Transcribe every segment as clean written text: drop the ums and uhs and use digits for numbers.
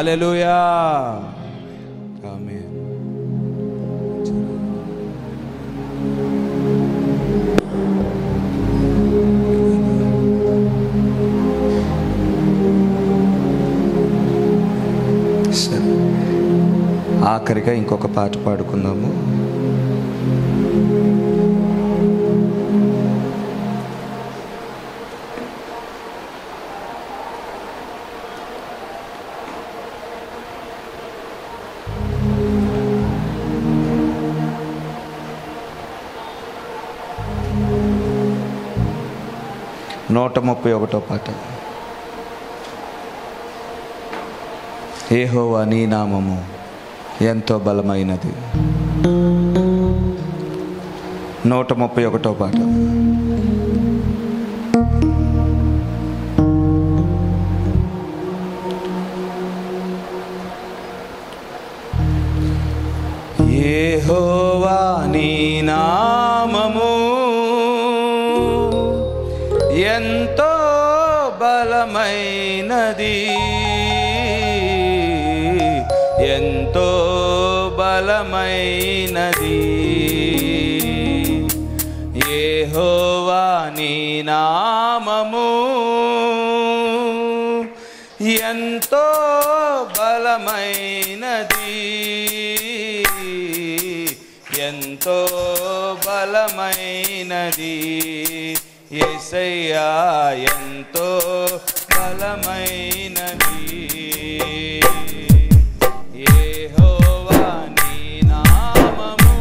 హల్లెలూయా. ఆమేన్. సరే, ఆఖరిగా ఇంకొక పాట పాడుకుందాము. నూట 31 పాట. యెహోవా నీ నామము ఎంతో బలమైనది. 131 పాట. యెహోవా నీ నామము ఎంతో బలమైనది, ఎంతో బలమైనది. యెహోవా నీ నామము ఎంతో బలమైనది, ఎంతో బలమైనది. యేసయ్యా ఎంతో బలమైనది. యెహోవా నీ నామము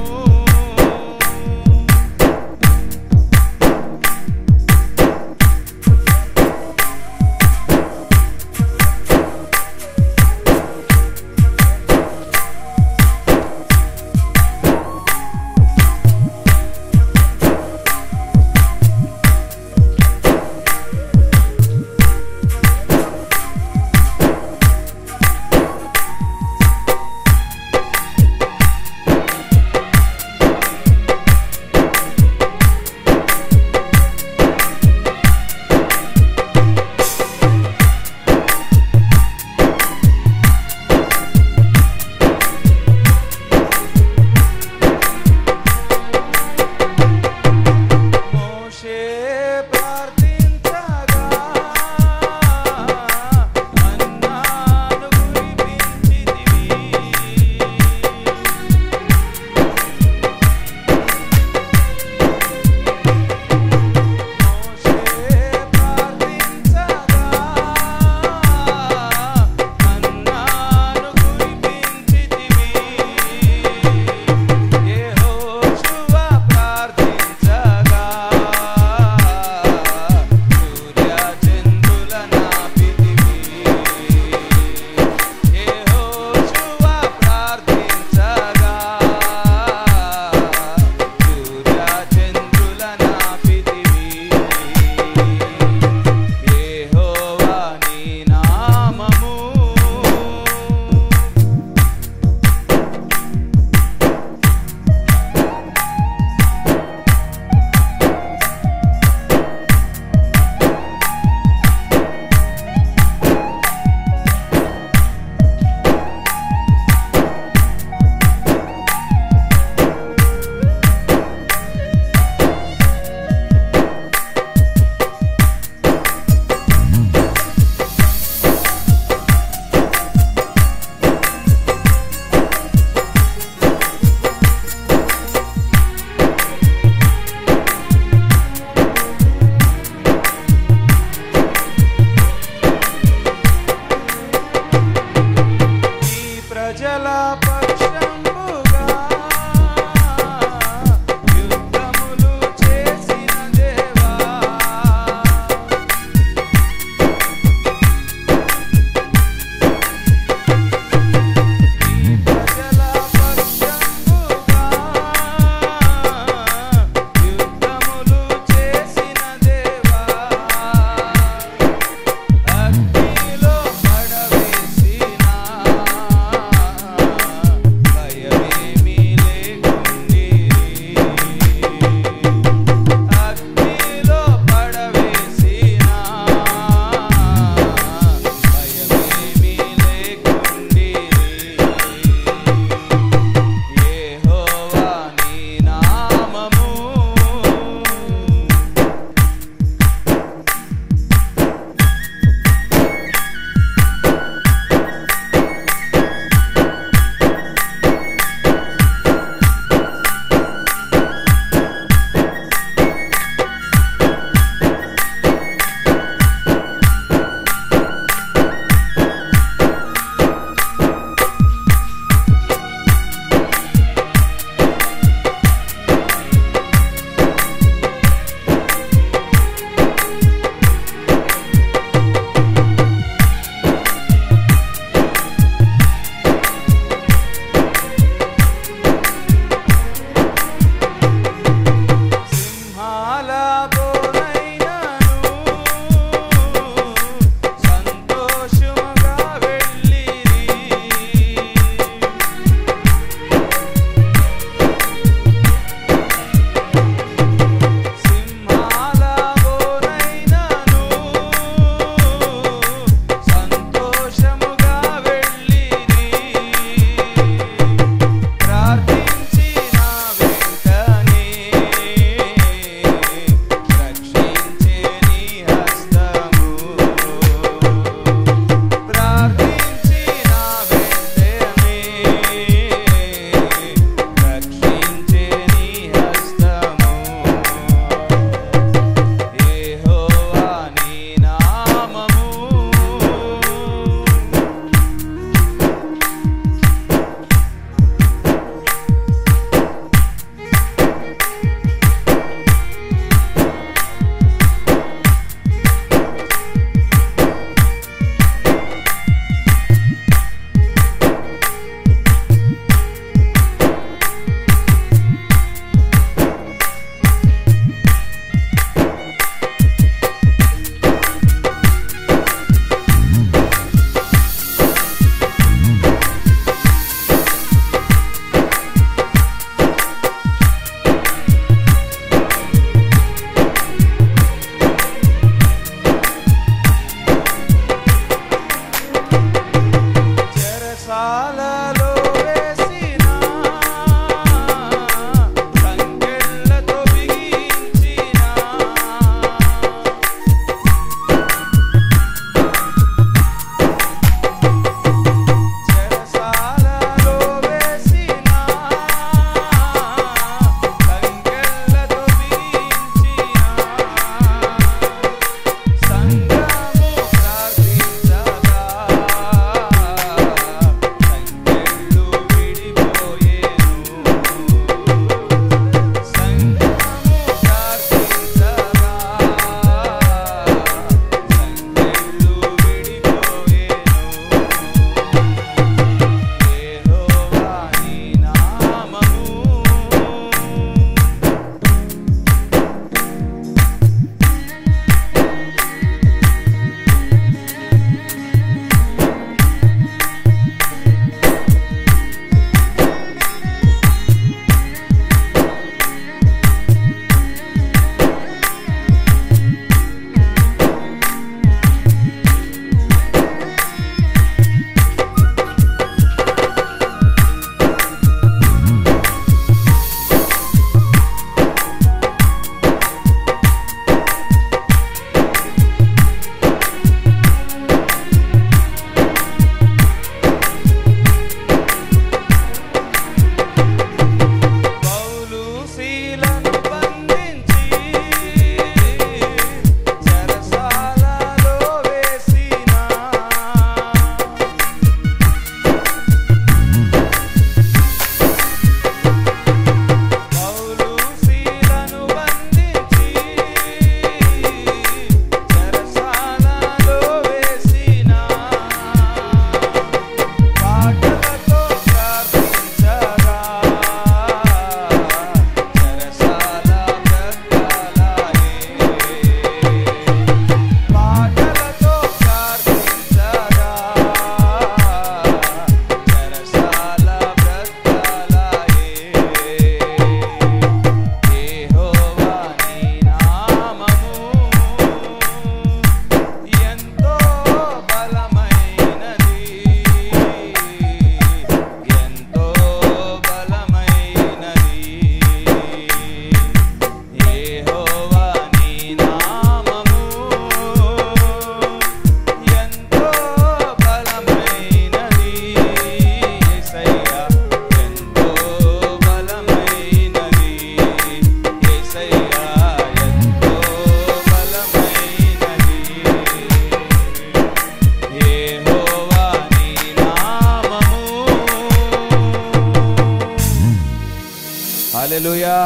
హల్లెలూయా.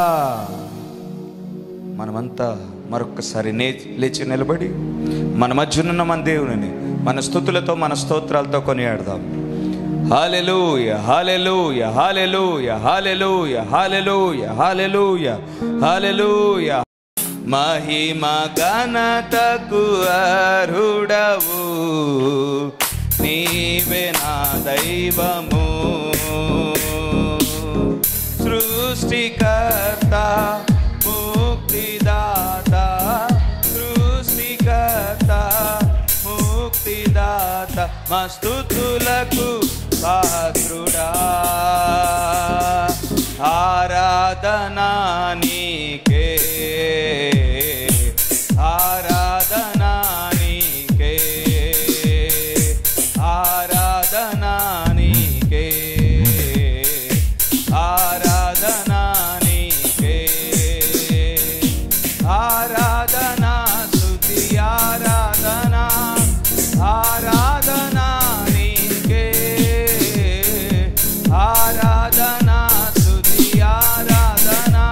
మనమంతా మరొక్కసారి లేచి నిలబడి మన మధ్యనున్న మన దేవుని మన స్తుతులతో మన స్తోత్రాలతో కొనియాడదాం. హల్లెలూయా హల్లెలూయా హల్లెలూయా హల్లెలూయా హల్లెలూయా హల్లెలూయా హల్లెలూయా. మహిమ ఘనతకు అర్హుడవు నీవే నా దైవము. సృష్టికర్త ముక్తిదాత సృష్టికర్త ముక్తిదాత మా స్తుతులకు పాత్రుడా. ఆరాధనా నీకే ఆరాధనా నీకే ఆరాధనా నీకే ఆరాధనా నీకే ఆరాధనా స్తుతి ఆరాధనా ఆరాధనా నీకే ఆరాధనా స్తుతి ఆరాధనా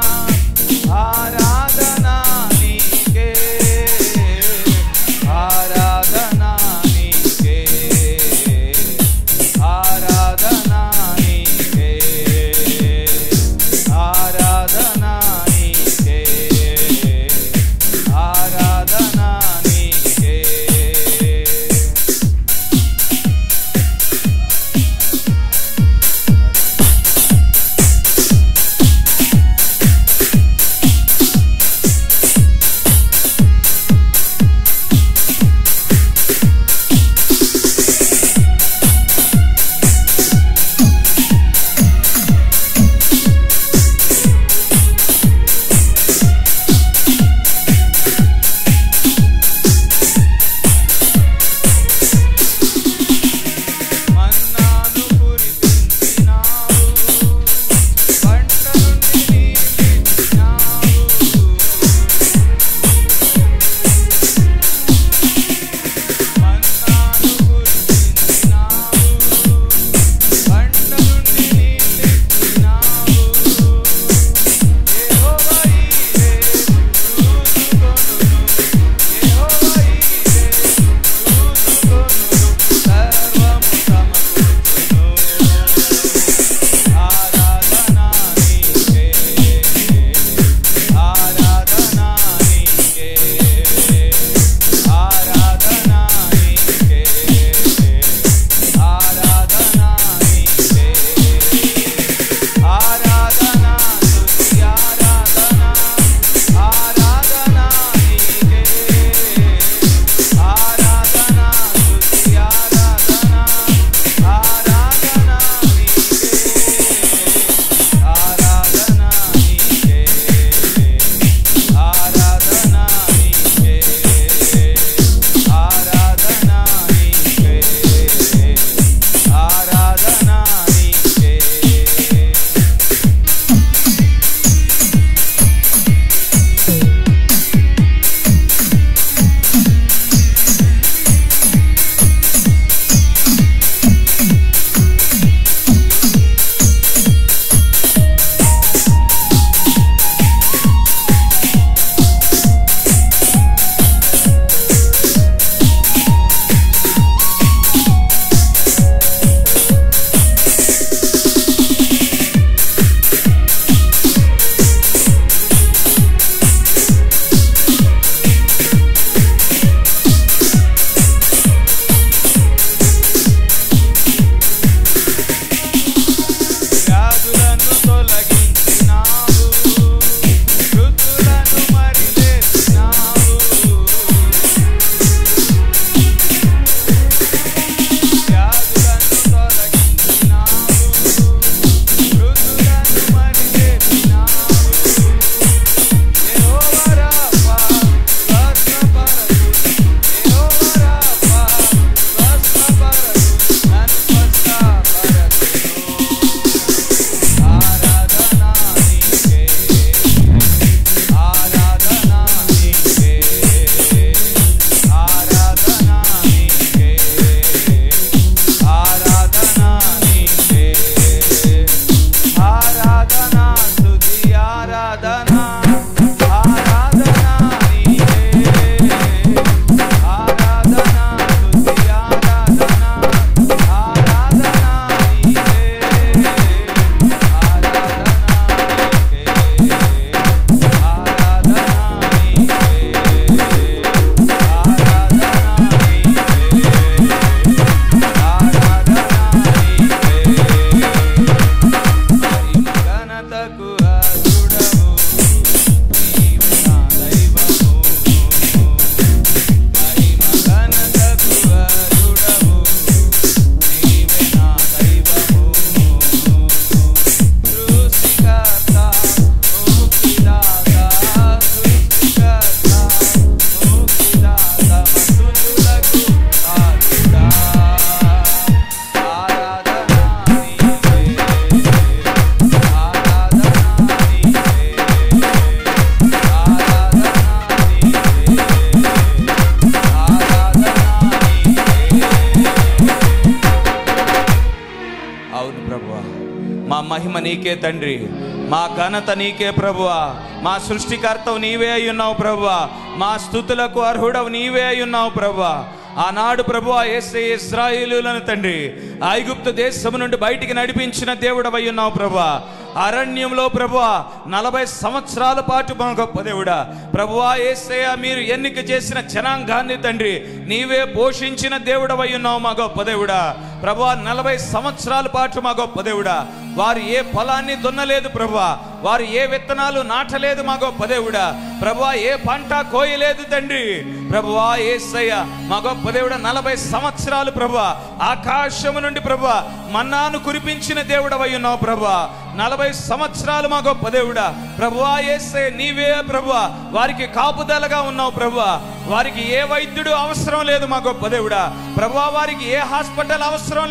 నీకే తండ్రి, మా ఘనత నీకే ప్రభువా. మా సృష్టికర్తవు నీవే అయ్యున్నావు ప్రభువా. మా స్తుతులకు అర్హుడవు నీవే అయ్యున్నావు ప్రభువా. ఆనాడు ప్రభువా యేసయ్య ఇశ్రాయేలులను తండ్రి ఐగుప్తు దేశము నుండి బయటికి నడిపించిన దేవుడవై ఉన్నావు ప్రభువా. అరణ్యంలో ప్రభువా 40 సంవత్సరాల పాటు మా గొప్ప దేవుడా ప్రభువా యేసయ్య మీరు ఎన్నిక చేసిన జనాంగాన్ని తండ్రి నీవే పోషించిన దేవుడవై ఉన్నావు మా గొప్ప దేవుడా. ప్రభువా 40 సంవత్సరాల పాటు మా గొప్ప దేవుడా వారు ఏ ఫలాన్ని దున్నలేదు ప్రభువా, వారు ఏ విత్తనాలు నాటలేదు మా గొప్ప దేవుడా. ప్రభువా ఏ పంట కోయలేదు తండ్రి. ప్రభువా యేసయ్య మా గొప్ప దేవుడా 40 సంవత్సరాలు ప్రభువా ఆకాశము నుండి ప్రభువా మన్నాను కురిపించిన దేవుడవై ఉన్నావు ప్రభువా. 40 సంవత్సరాలు మా గొప్ప దేవుడా ప్రభువా యేసయ్య నీవే ప్రభువా వారికి కాపుదలగా ఉన్నావు ప్రభువా. వారికి ఏ వైద్యుడు అవసరం లేదు మా గొప్ప దేవుడా ప్రభువా. వారికి ఏ హాస్పిటల్ అవసరం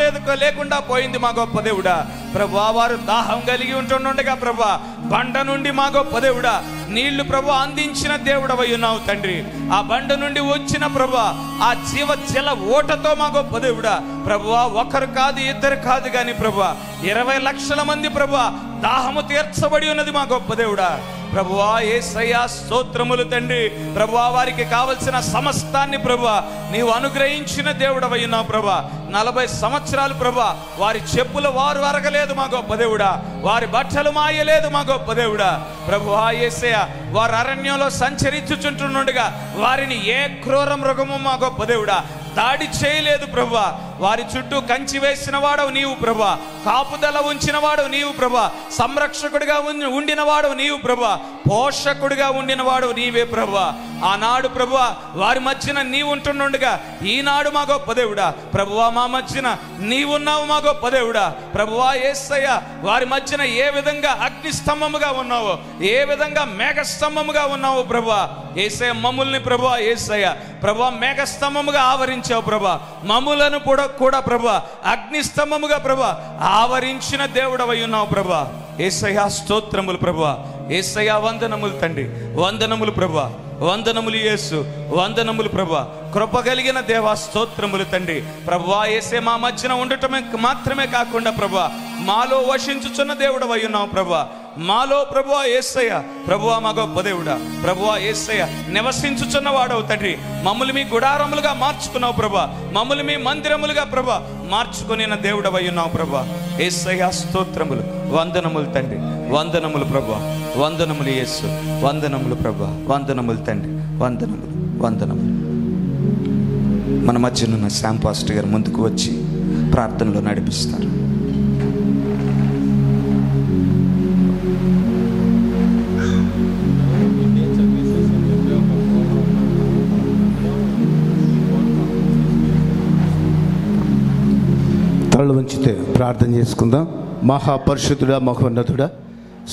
లేకుండా పోయింది మా గొప్ప దేవుడా ప్రభువా. వారు దాహం కలిగి ఉంటుండగా ప్రభువా బండ నుండి మా గొప్ప దేవుడా నీళ్లు ప్రభువా అందించిన దేవుడవై ఉన్నావు తండ్రి. ఆ బండ నుండి వచ్చిన ప్రభువా ఆ జీవ జల ఓటతో మా గొప్ప దేవుడా ప్రభువా ఒకరు కాదు ఇద్దరు కాదు కానీ ప్రభువా 20 లక్షల మంది ప్రభువా దాహము తీర్చబడి ఉన్నది మా గొప్ప దేవుడా. ప్రభువా యేసయ్య స్తోత్రములు తండ్రి. ప్రభువా వారికి కావలసిన సమస్తాన్ని ప్రభువా నీవు అనుగ్రహించిన దేవుడవై ఉన్నావు ప్రభువా. 40 సంవత్సరాలు ప్రభువా వారి చెప్పులు వారు అరగలేదు మా గొప్ప దేవుడా, వారి బట్టలు మాయలేదు మా గొప్ప దేవుడా. ప్రభువా యేసయ్య వారు అరణ్యంలో సంచరించుచుంటుండగా వారిని ఏ క్రూర మృగము మా గొప్ప దేవుడా దాడి చేయలేదు ప్రభువా. వారి చుట్టూ కంచి వేసిన వాడవు నీవు ప్రభువా, కాపుదల ఉంచిన వాడు నీవు ప్రభువా, సంరక్షకుడిగా ఉండిన వాడు నీవు ప్రభువా, పోషకుడిగా ఉండిన వాడు నీవే ప్రభువా. ఆనాడు ప్రభువా వారి మధ్యన నీవు ఉంటుండగా ఈనాడు మా గొప్ప దేవుడా ప్రభువా మా మధ్యన నీవున్నావు మా గొప్ప దేవుడా. ప్రభువా యేసయ్య వారి మధ్యన ఏ విధంగా అగ్ని స్తంభముగా ఉన్నావో, ఏ విధంగా మేఘ స్తంభముగా ఉన్నావు ప్రభువా. యేసయ్య మమ్ముల్ని ప్రభువా యేసయ్య ప్రభువా మేఘ స్తంభముగా ఆవరించావు ప్రభువా. మమ్ములను కూడా ప్రభువా అగ్ని స్తంభముగా ప్రభువా ఆవరించిన దేవుడవై ఉన్నావు ప్రభువా. యేసయ్య స్తోత్రములు ప్రభువా. యేసయ్య వందనములు తండ్రి, వందనములు ప్రభువా, వందనములు యేసు, వందనములు ప్రభువా. కృప కలిగిన దేవా స్తోత్రములు తండ్రి. ప్రభువా యేసే మా మధ్యన ఉండటమే మాత్రమే కాకుండా ప్రభువా మాలో వశించుచున్న దేవుడవై ఉన్నావు ప్రభువా. మాలో ప్రభువా యేసయ్య ప్రభువా మా గొప్ప దేవుడా ప్రభువా యేసయ్య నివసించుచున్న వాడవు తండ్రి. మమ్మల్ని మీ గుడారములుగా మార్చుకున్నావు ప్రభువా, మమ్మల్ని మీ మందిరములుగా ప్రభువా మార్చుకుని దేవుడవై ఉన్నావు ప్రభువా. యేసయ్య స్తోత్రములు, వందనములు తండ్రి, వందనములు ప్రభువా, వందనములు యేసు, వందనములు ప్రభువా, వందనములు తండ్రి, వందనములు, వందనములు. మన మధ్యనున్న శ్యామ్ పాస్టర్ గారు ముందుకు వచ్చి ప్రార్థనలో నడిపిస్తారు. తలలు వంచితే ప్రార్థన చేసుకుందాం. మహాపరిశుద్ధుడా, మహోన్నతుడా,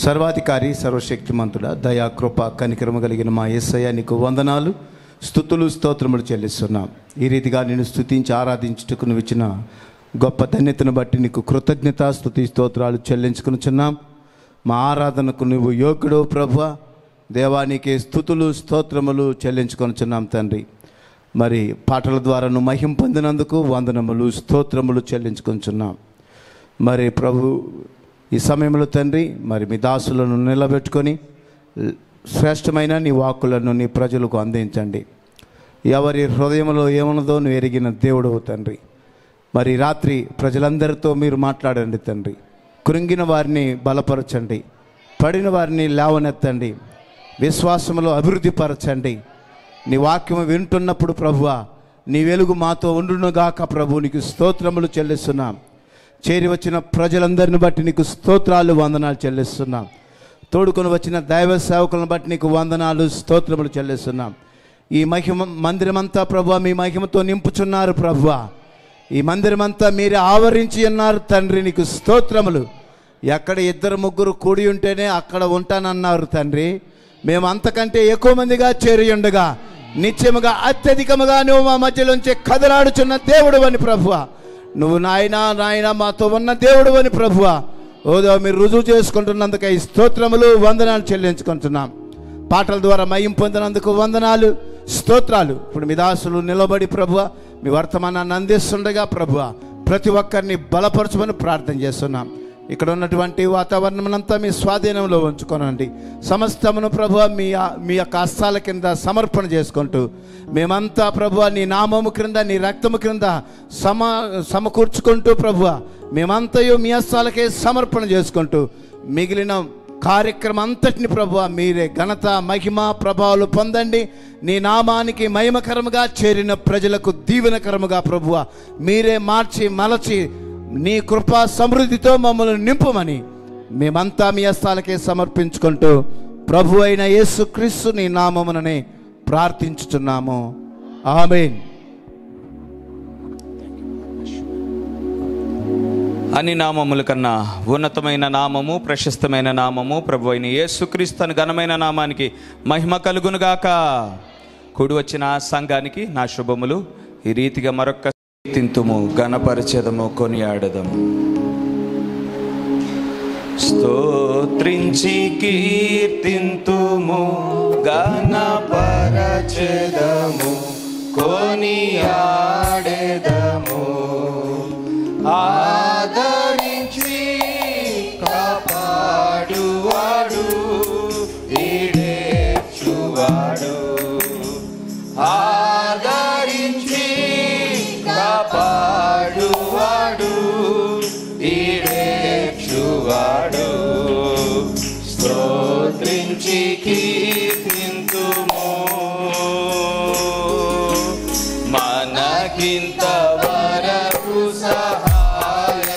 సర్వాధికారి, సర్వశక్తిమంతుడా, దయా, కృప, కనికరము కలిగిన మా యేసయ్య నీకు వందనాలు, స్తుతులు, స్తోత్రములు చెల్లిస్తున్నాం. ఈ రీతిగా నేను స్తుతించి ఆరాధించుటకు నువ్వు ఇచ్చిన గొప్ప ధన్యతను బట్టి నీకు కృతజ్ఞత, స్తుతి, స్తోత్రాలు చెల్లించుకునిచున్నాం. మా ఆరాధనకు నువ్వు యోగ్యుడు ప్రభువా. దేవానికి స్తుతులు, స్తోత్రములు చెల్లించుకొనిచున్నాం తండ్రి. మరి పాటల ద్వారా నువ్వు మహిమ పొందినందుకు వందనములు, స్తోత్రములు చెల్లించుకొనిచున్నాం. మరి ప్రభు ఈ సమయంలో తండ్రి మరి మీ దాసులను నిలబెట్టుకొని శ్రేష్టమైన నీ వాక్కులను నీ ప్రజలకు అందించండి. ఎవరి హృదయంలో ఏమున్నదో నువ్వు ఎరిగిన దేవుడు తండ్రి. మరి రాత్రి ప్రజలందరితో మీరు మాట్లాడండి తండ్రి. కృంగిన వారిని బలపరచండి, పడిన వారిని లేవనెత్తండి, విశ్వాసములో అభివృద్ధి పరచండి. నీ వాక్యము వింటున్నప్పుడు ప్రభువా నీ వెలుగు మాతో ఉండునుగాక. ప్రభు నీకు స్తోత్రములు చెల్లిస్తున్నాం. చేరి వచ్చిన ప్రజలందరిని బట్టి నీకు స్తోత్రాలు, వందనాలు చెల్లిస్తున్నాం. తోడుకొని వచ్చిన దైవ సేవకులను బట్టి నీకు వందనాలు, స్తోత్రములు చెల్లిస్తున్నాం. ఈ మహిమ మందిరమంతా ప్రభువా మీ మహిమతో నింపుచున్నారు ప్రభువా. ఈ మందిరమంతా మీరే ఆవరించి ఉన్నారు తండ్రి. నీకు స్తోత్రములు. ఎక్కడ 2-3 కూడి ఉంటేనే అక్కడ ఉంటానన్నారు తండ్రి. మేము అంతకంటే ఎక్కువ మందిగా చేరి ఉండగా నిత్యముగా అత్యధికముగా నువ్వు మా మధ్యలోంచి కదలాడుచున్న దేవుడు అని ప్రభువా. నువ్వు నాయన మాతో ఉన్న దేవుడు అని ప్రభువా ఓదో మీరు రుజువు చేసుకుంటున్నందుకు ఈ స్తోత్రములు, వందనాలు చెల్లించుకుంటున్నాం. పాటల ద్వారా మహిమ పొందినందుకు వందనాలు, స్తోత్రాలు. ఇప్పుడు మీ దాసులు నిలబడి ప్రభువా మీ వర్తమానాన్ని అందిస్తుండగా ప్రభువా ప్రతి ఒక్కరిని బలపరచమని ప్రార్థన చేస్తున్నాం. ఇక్కడ ఉన్నటువంటి వాతావరణం మీ స్వాధీనంలో ఉంచుకోనండి. సమస్తమును ప్రభువా మీ యొక్క హస్తాల కింద సమర్పణ చేసుకుంటూ మేమంతా ప్రభువా నీ నామము క్రింద నీ రక్తము క్రింద సమకూర్చుకుంటూ ప్రభువా మేమంతయు మీ హస్తాలకే సమర్పణ చేసుకుంటూ మిగిలిన కార్యక్రమం అంతటిని ప్రభువా మీరే ఘనత మహిమ ప్రభావాలు పొందండి. నీ నామానికి మహిమకరముగా చేరిన ప్రజలకు దీవెనకరముగా ప్రభువా మీరే మార్చి మలచి నీ కృపా సమృద్ధితో మమ్మల్ని నింపమని మేమంతా మీ హస్తాలకే సమర్పించుకుంటూ ప్రభు అయిన యేసుక్రీస్తు నీ నామముననే ప్రార్థించుచున్నాము. ఆమేన్. అన్ని నామముల కన్నా ఉన్నతమైన నామము, ప్రశస్తమైన నామము ప్రభు అయిన యేసుక్రీస్తు అని ఘనమైన నామానికి మహిమ కలుగునుగాక. కూడి వచ్చిన సంఘానికి నా శుభములు. ఈ రీతిగా మరొక్క తింతుము, గణపరచెదము, కొనియాడదము. స్తోత్రించి కీర్తింతుము, గణపరచెదము, కొనియాడెదము. ఆదరించి కాపాడువాడు, ఈడేర్చువాడు. ఆదరించి కాపాడువాడు, ఈడేర్చువాడు. స్తోత్రించి కీర్తింతుము, మనకింత వరకు సహాయపడెన్.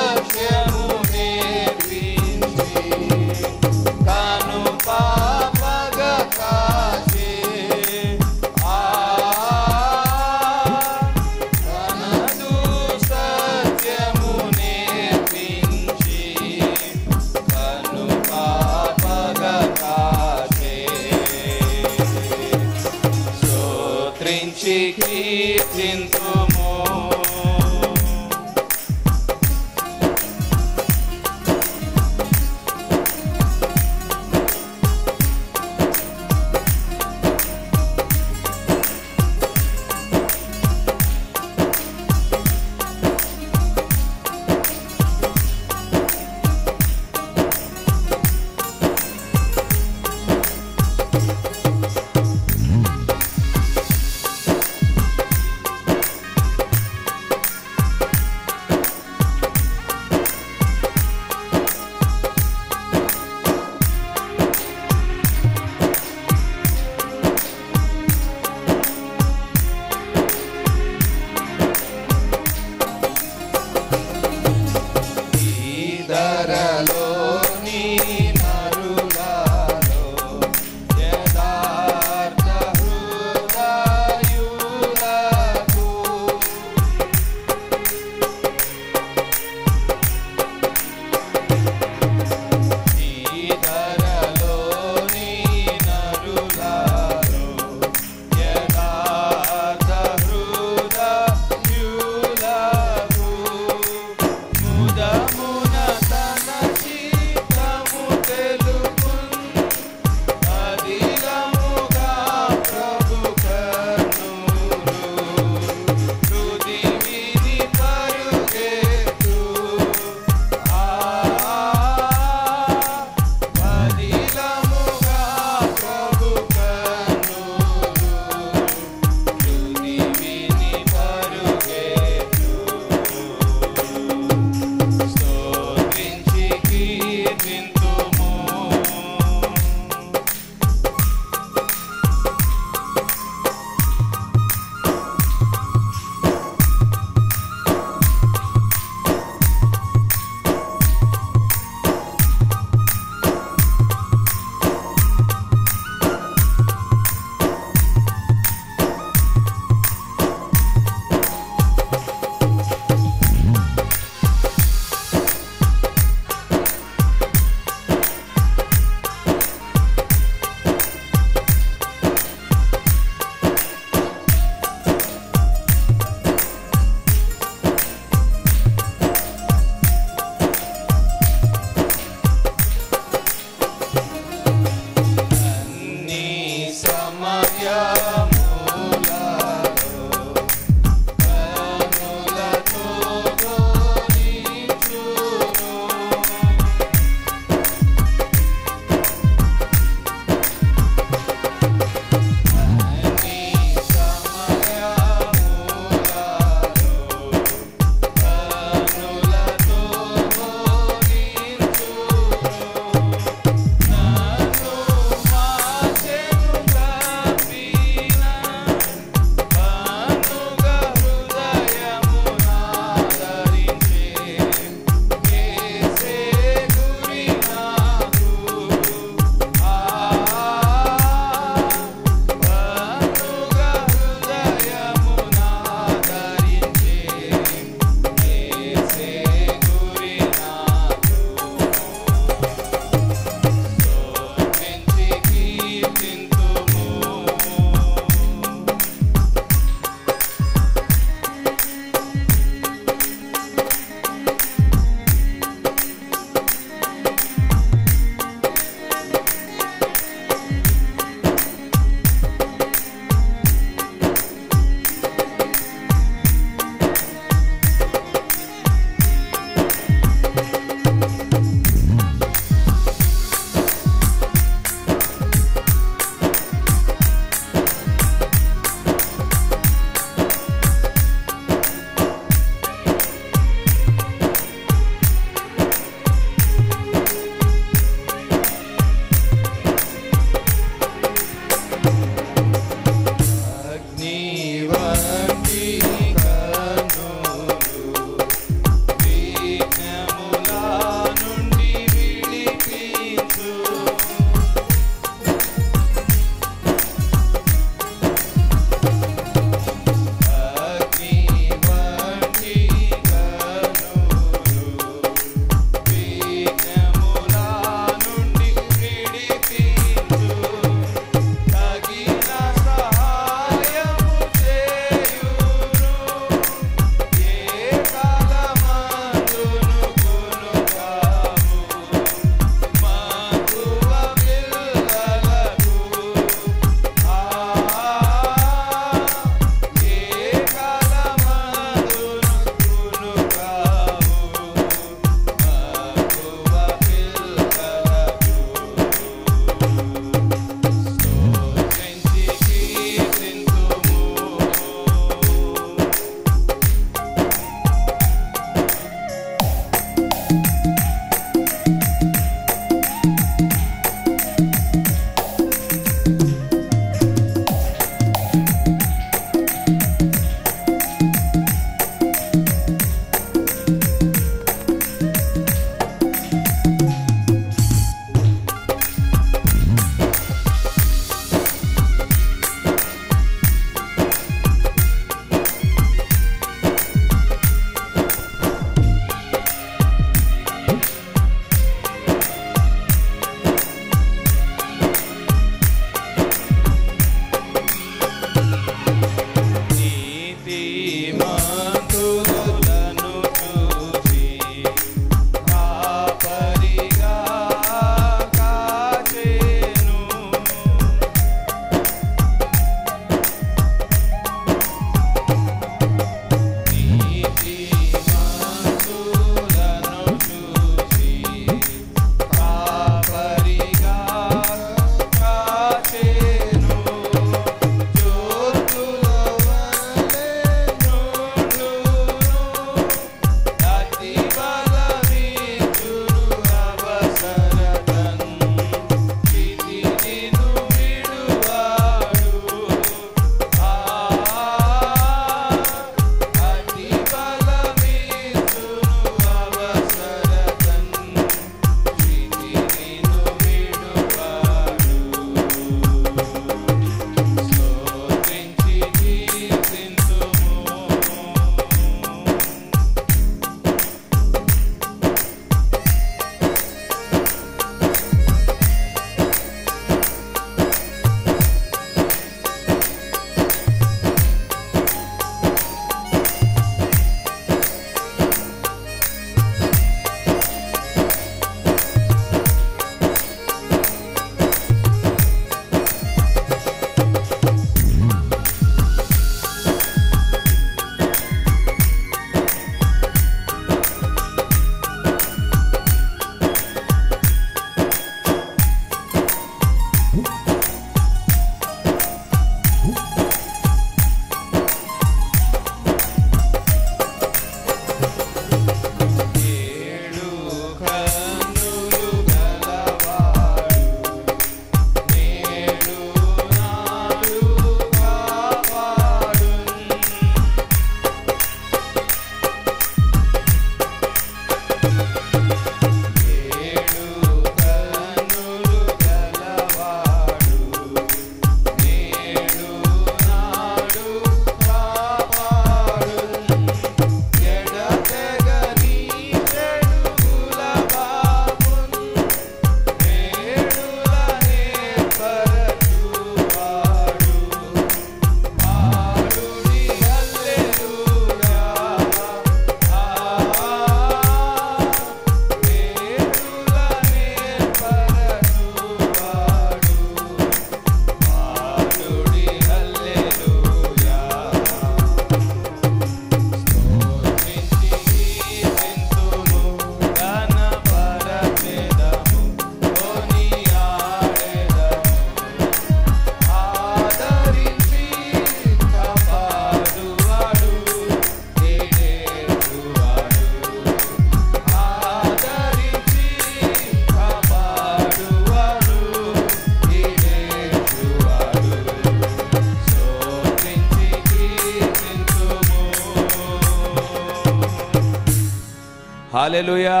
హల్లెలూయా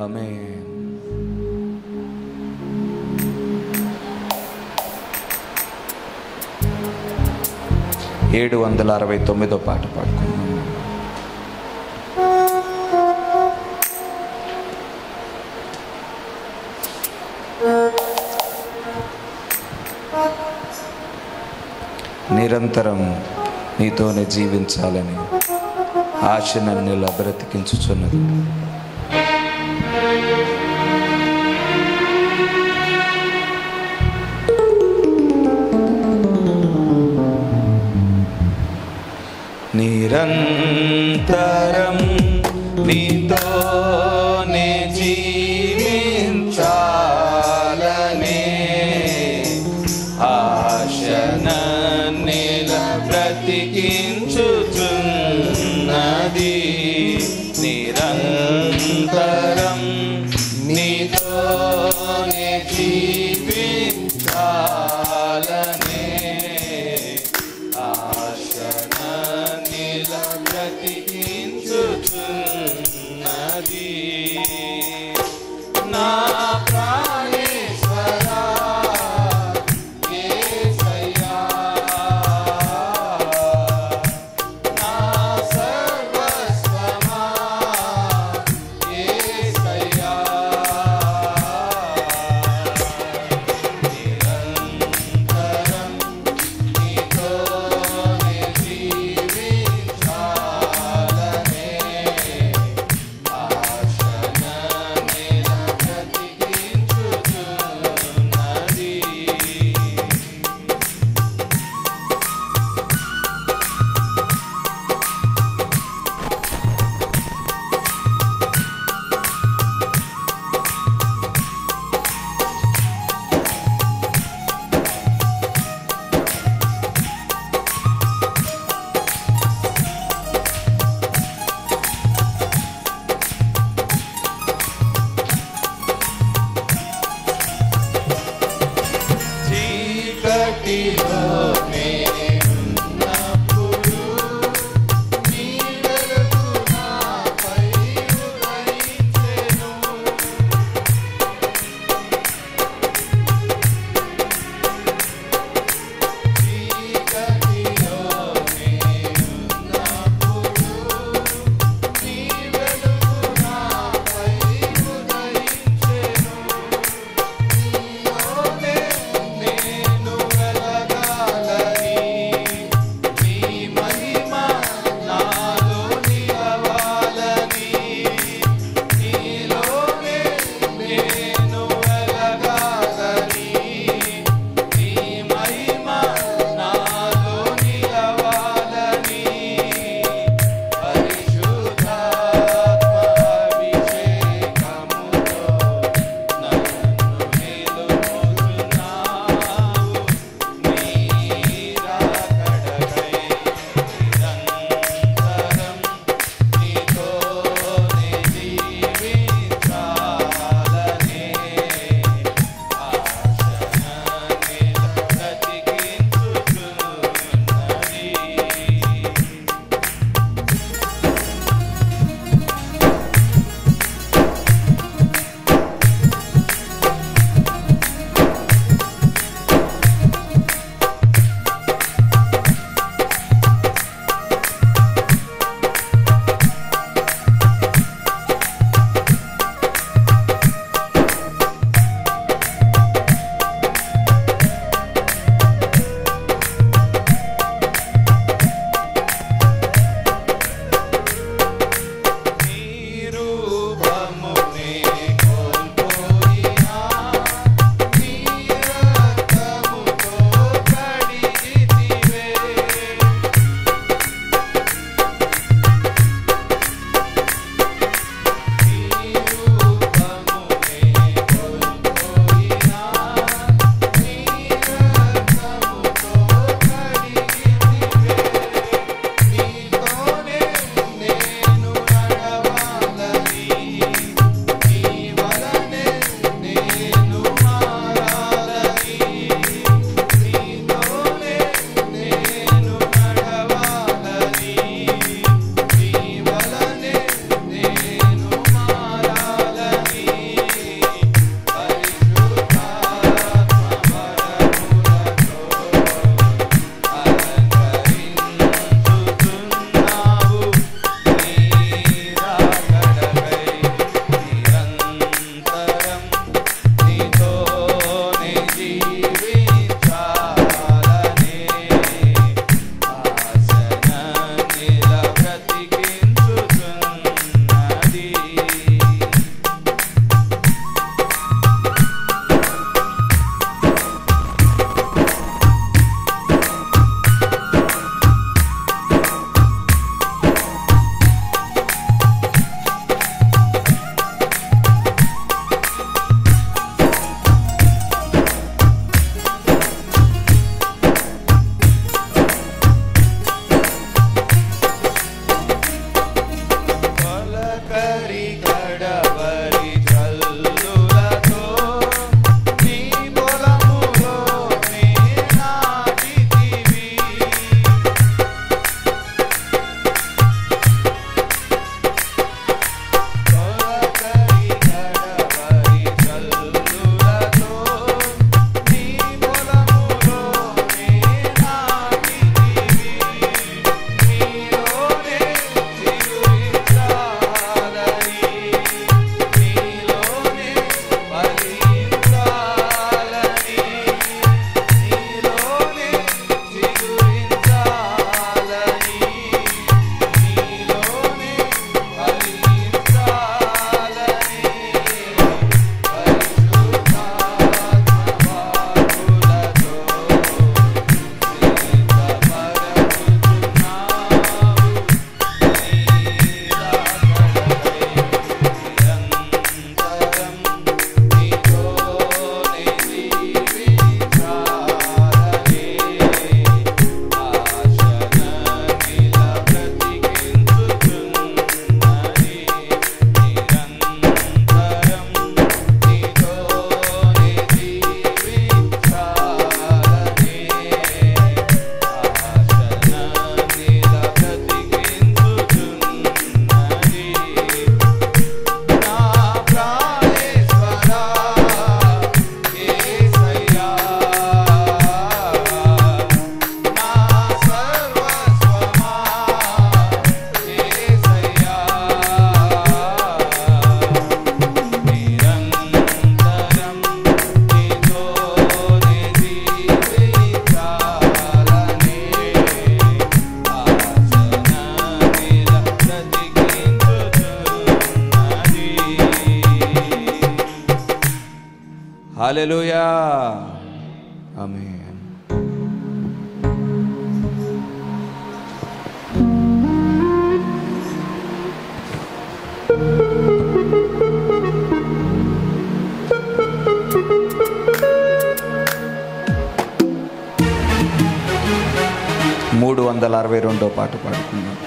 ఆమేన్. ఏడు 769 పాట పాడుకుందాం. నిరంతరం నీతోనే జీవించాలని ఆశ నన్ను ఇలా బ్రతికించుచున్నది. నిరంతరం నీతోనే జీవించాలనే ఆశ నన్నిలా బ్రతికించుచున్నది. నిరంతరం నీతోనే జీవించాలనే ఆశ నన్నిలా బ్రతికించుచున్నది. నా ప్రాణేశ్వరా యేసయ్యా, నా సర్వస్వమా హల్లెలూయా. ఆమేన్. మూడు 362 పాట పాడుకుందాం.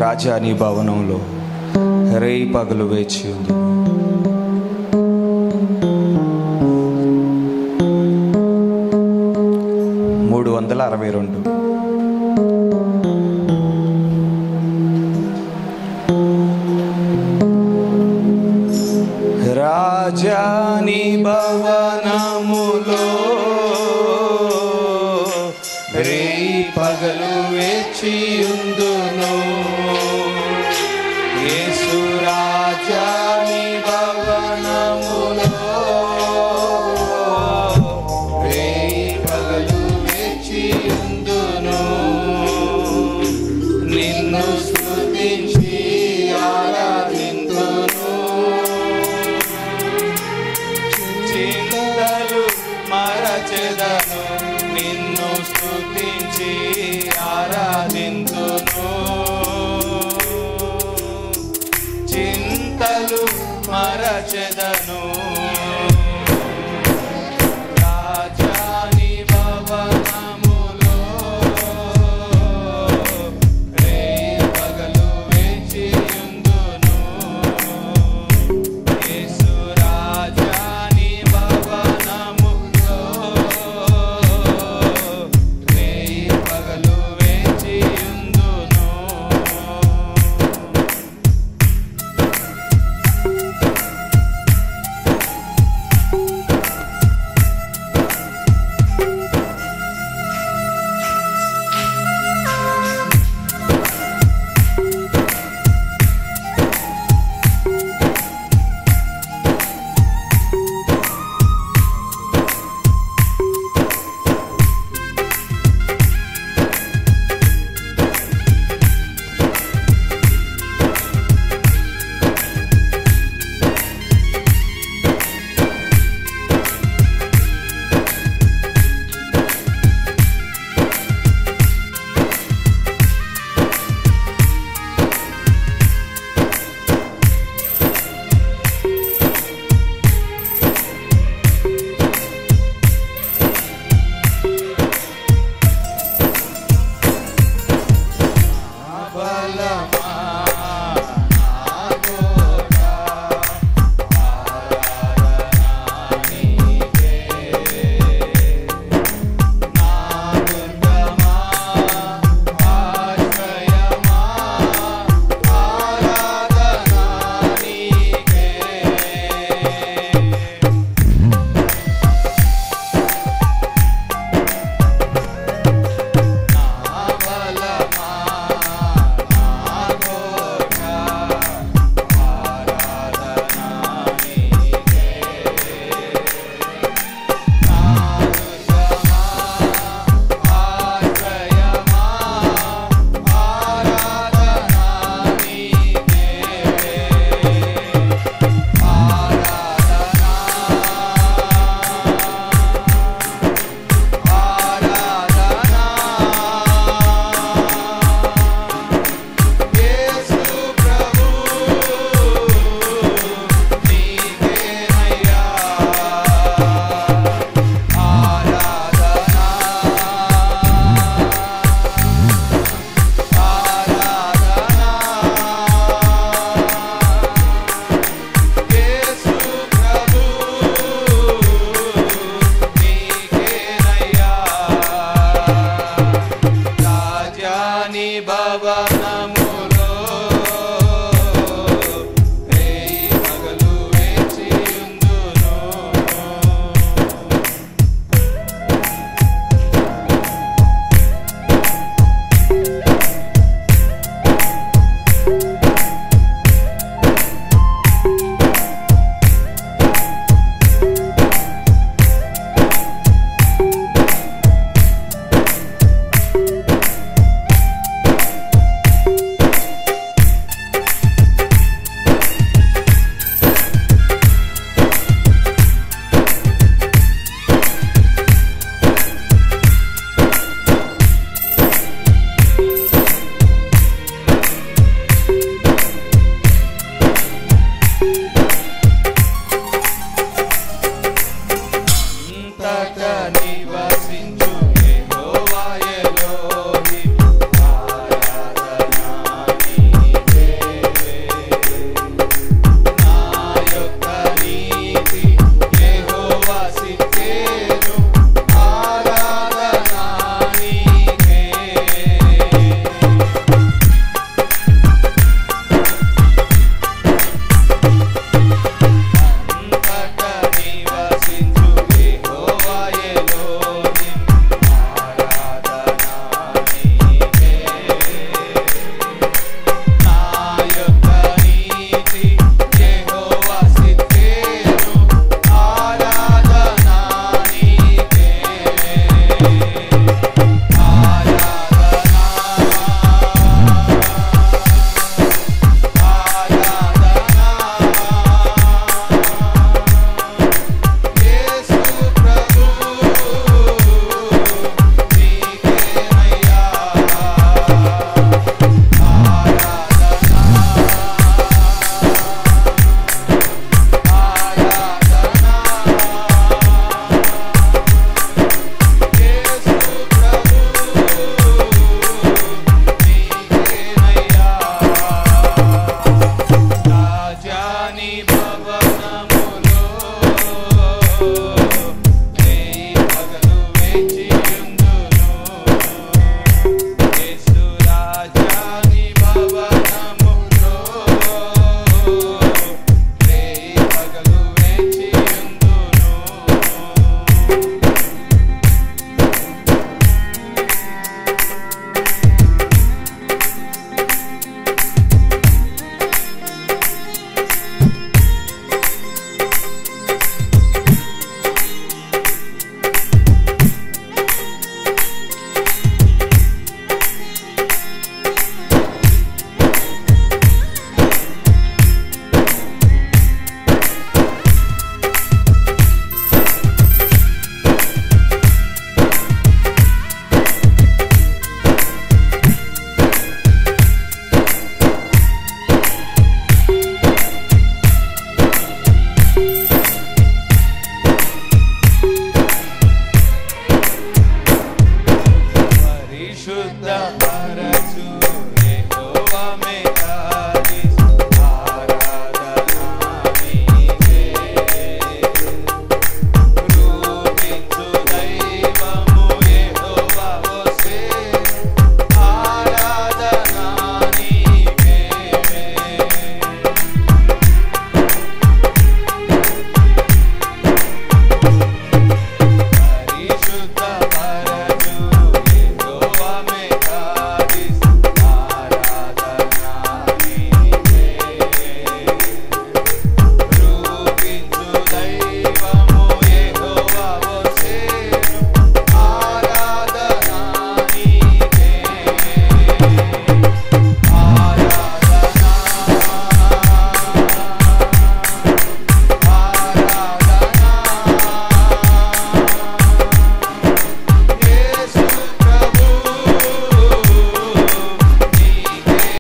రాజా నీ భవనంలో రేయి పగలు వేచి ఉంది. మూడు 362. రాజా నీ భవనములో రేయి పగలు వేచియుందును. యేసు రాజా నీ భవనములో రేయి పగలు వేచియుందును. నిన్ను స్తుతించి ఆరాధింతును. చింతలు మరచెదను, నిన్ను స్తుతించి ఆరాధింతును. చింతలు మరచెదను,